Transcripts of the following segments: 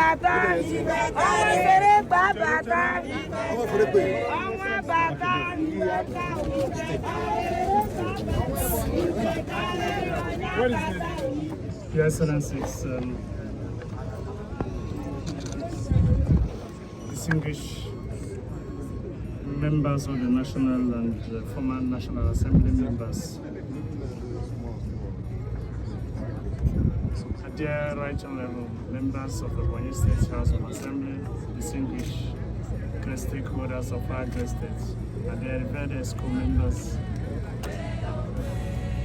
Your Excellencies, distinguished members of the National and former National Assembly members, dear Right Honorable members of the Ebonyi State House of Assembly, distinguished stakeholders of our state, and their revered school members,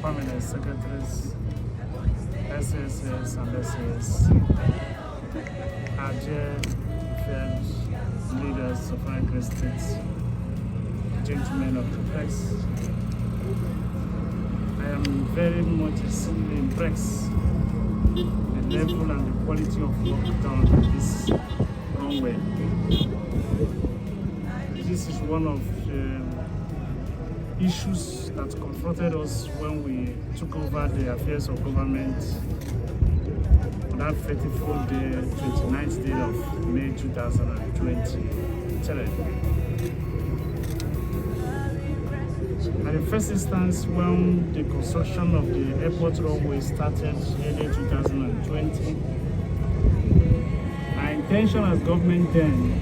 permanent secretaries, SSS and SAS, our dear leaders of our states, gentlemen of the press. I am very much impressed with the level and the quality of work done on this runway. This is one of the issues that confronted us when we took over the affairs of government on that fateful day, 29th day of May 2023. At the first instance, when the construction of the airport runway started early 2020, our intention as government then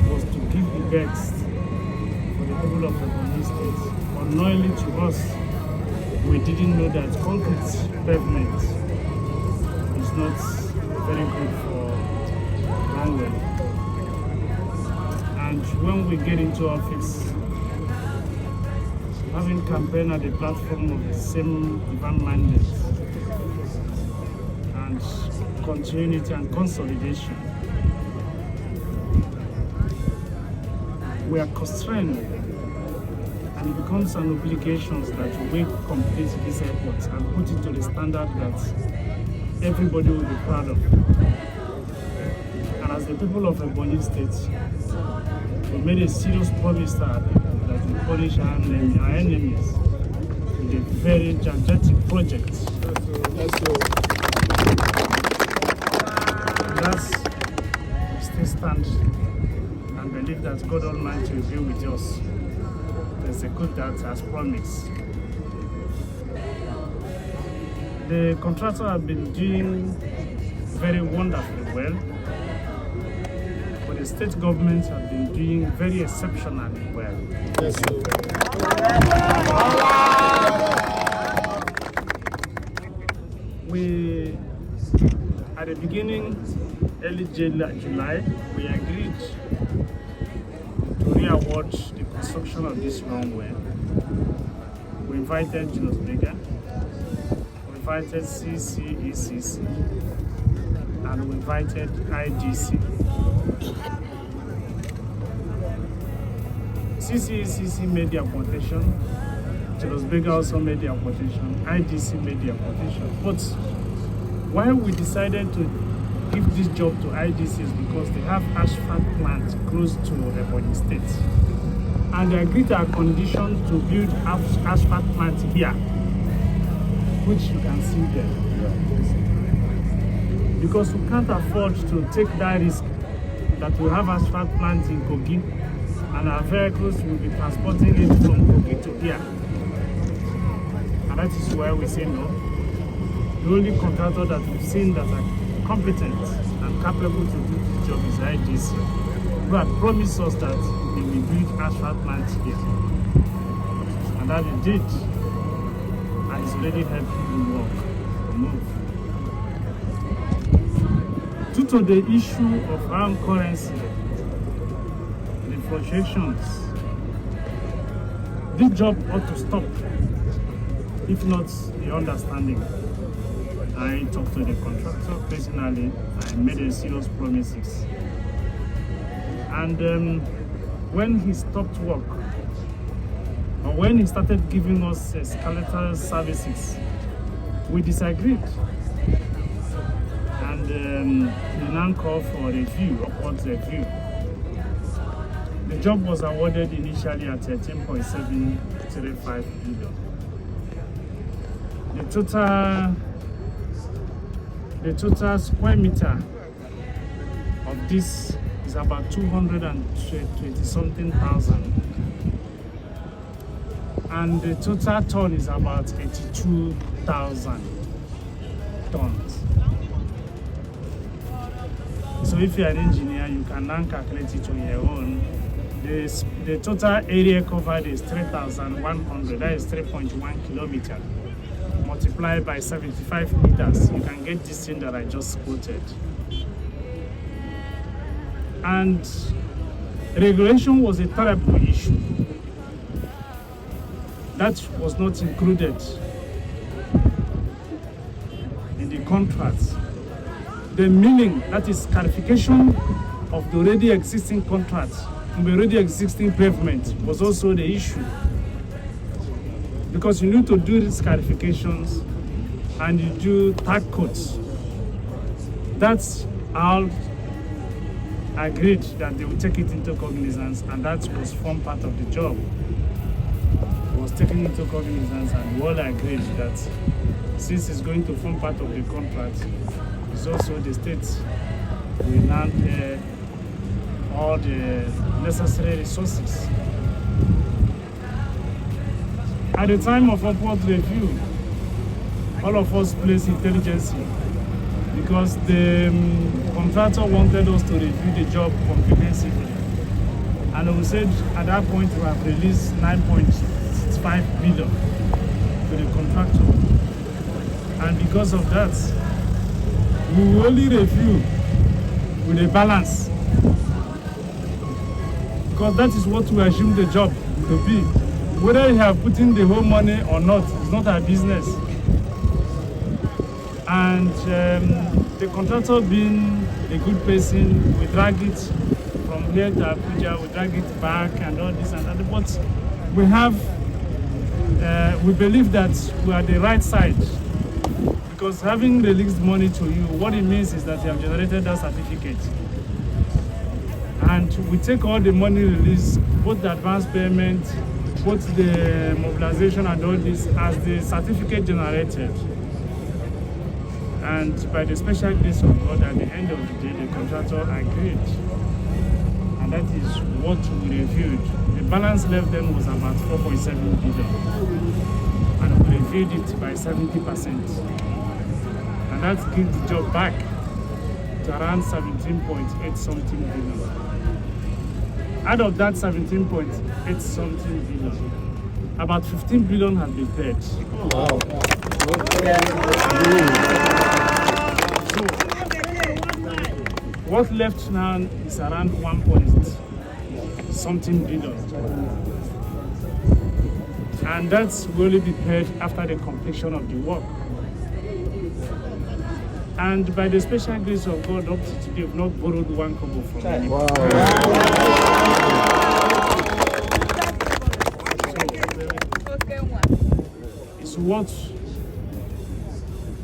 was to give the best for the people of Ebonyi State. Unknowingly to us, we didn't know that concrete pavement is not very good for runway. And when we get into office, having campaigned at the platform of the same divine mandate and continuity and consolidation, we are constrained, and it becomes an obligation that we complete this airport and put it to the standard that everybody will be proud of. And as the people of Ebonyi State, we made a serious promise that we punish our enemies with a very gigantic project. Thus, we still stand and believe that God Almighty will be with us. There's a good that has promised. The contractor has been doing very wonderfully well, but the state government has been doing very exceptionally well. We, at the beginning, early July, we agreed to re-award the construction of this runway. We invited Julius Bega, we invited CCECC, and we invited IDC. CCECC made the apportation, Julius Bega also made the apportation, IDC made the apportation. But why we decided to give this job to IDC is because they have asphalt plant close to Ebonyi State. And they agreed to our condition to build asphalt plant here, which you can see there. Because we can't afford to take that risk that we have asphalt plant in Kogi and our vehicles will be transporting it from Kogi to here. And that is why we say no. The only contractor that we've seen that are competent and capable to do this job is IDC, who had promised us that they will build asphalt plants here. And that they did. And it's already helping the work to move. Due to the issue of armed currency, the fluctuations, this job ought to stop. If not, the understanding. I talked to the contractor personally. I made a serious promises. And when he stopped work, or when he started giving us skeletal services, we disagreed. And he now called for a review, upwards review. The job was awarded initially at 13.735 billion. The total square meter this is about 220 something thousand. And the total ton is about 82,000 tons. So if you're an engineer, you can now calculate it on your own. The total area covered is 3,100, that is 3.1 kilometers. Multiplied by 75 meters, you can get this thing that I just quoted. And regulation was a terrible issue. That was not included in the contracts. The meaning, that is clarification of the already existing contract, the already existing pavement, was also the issue. Because you need to do these clarifications and you do tag codes. That's all agreed that they will take it into cognizance, and that was formed part of the job. It was taken into cognizance, and we all agreed that since it's going to form part of the contract, it's also the state will now pay all the necessary resources. At the time of upward review, all of us placed intelligence because the contractor wanted us to review the job comprehensively. And we said at that point we have released 9.65 billion to the contractor. And because of that, we will only review with a balance. Because that is what we assume the job to be. Whether you have put in the whole money or not, it's not our business. And the contractor being a good person, we drag it from here to Abuja, we drag it back and all this and that. But we believe that we are the right side. Because having released money to you, what it means is that you have generated that certificate. And we take all the money released, both the advance payment, both the mobilization and all this, as the certificate generated. And by the special grace of God, at the end of the day, the contractor agreed. And that is what we reviewed. The balance left then was about 4.7 billion. And we reviewed it by 70%. And that gives the job back to around 17.8 something billion. Out of that 17.8 something billion, about 15 billion has been paid. Wow. So, what left now is around 1 point something billion. And that will only be paid after the completion of the work. And by the special grace of God, up to today, we've not borrowed 1 kobo from anybody. Wow. It's what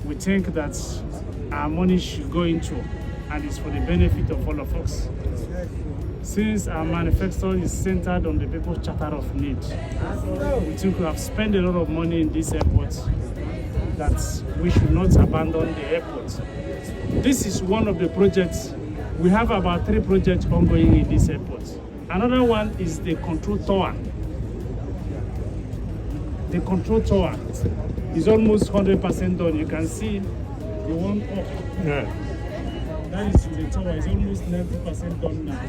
we think that our money should go into, and it's for the benefit of all of us. Since our manifesto is centered on the people's charter of need, we think we have spent a lot of money in this airport, that we should not abandon the airport. This is one of the projects. We have about 3 projects ongoing in this airport. Another one is the control tower. The control tower is almost 100% done. You can see the one up. Yeah. That is the tower. It's almost 90% done now.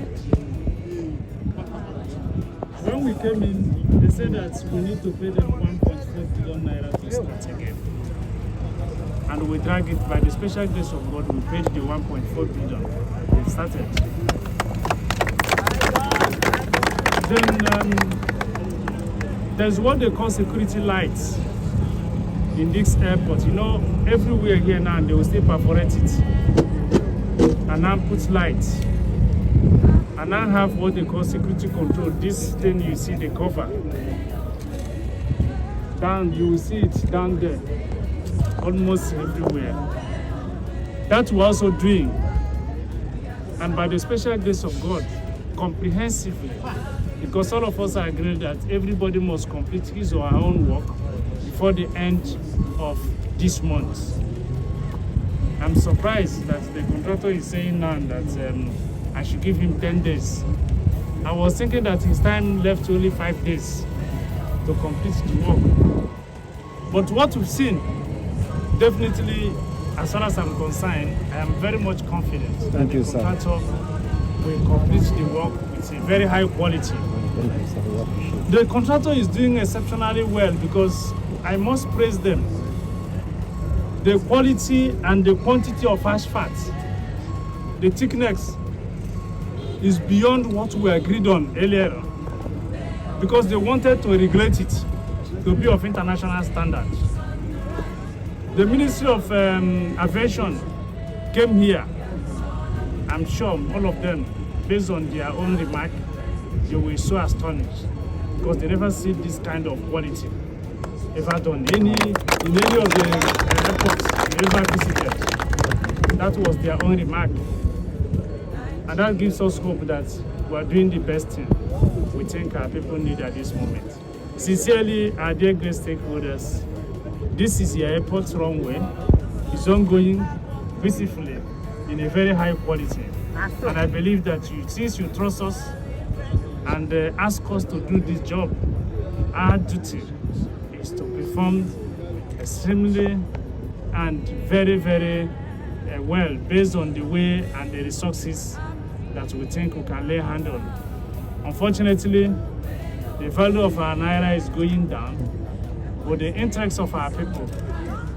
When we came in, they said that we need to pay them 1.4 billion naira to start again. And we drag it. By the special grace of God, we paid the 1.4 billion. We've started. Then there's what they call security lights in this airport. You know, everywhere here now, they will still perforate it. And now put lights. And now have what they call security control. This thing you see, the cover. Down, you will see it down there. Almost everywhere. That we're also doing. And by the special grace of God, comprehensively, because all of us are agreed that everybody must complete his or her own work before the end of this month. I'm surprised that the contractor is saying now that I should give him 10 days. I was thinking that his time left only 5 days to complete the work. But what we've seen, definitely, as far as I'm concerned, I am very much confident that the contractor will complete the work with a very high quality. The contractor is doing exceptionally well because I must praise them. The quality and the quantity of asphalt, the thickness, is beyond what we agreed on earlier because they wanted to regulate it to be of international standards. The Ministry of Aviation came here. I'm sure all of them, based on their own remark, they were so astonished because they never see this kind of quality ever done in any of the airports they ever visited. That was their own remark. And that gives us hope that we are doing the best thing we think our people need at this moment. Sincerely, our dear great stakeholders, this is your airport runway. It's ongoing peacefully in a very high quality. And I believe that since you trust us and ask us to do this job, our duty is to perform extremely and very, very well based on the way and the resources that we think we can lay hand on. Unfortunately, the value of our naira is going down, but the interest of our people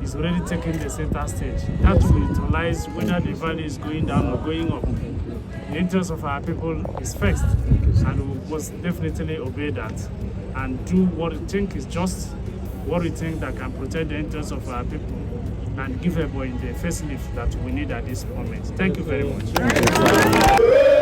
is already taking the center stage. That will neutralize whether the value is going down or going up. The interest of our people is first, and we must definitely obey that and do what we think is just, what we think that can protect the interests of our people and give Ebonyi the facelift that we need at this moment. Thank you very much.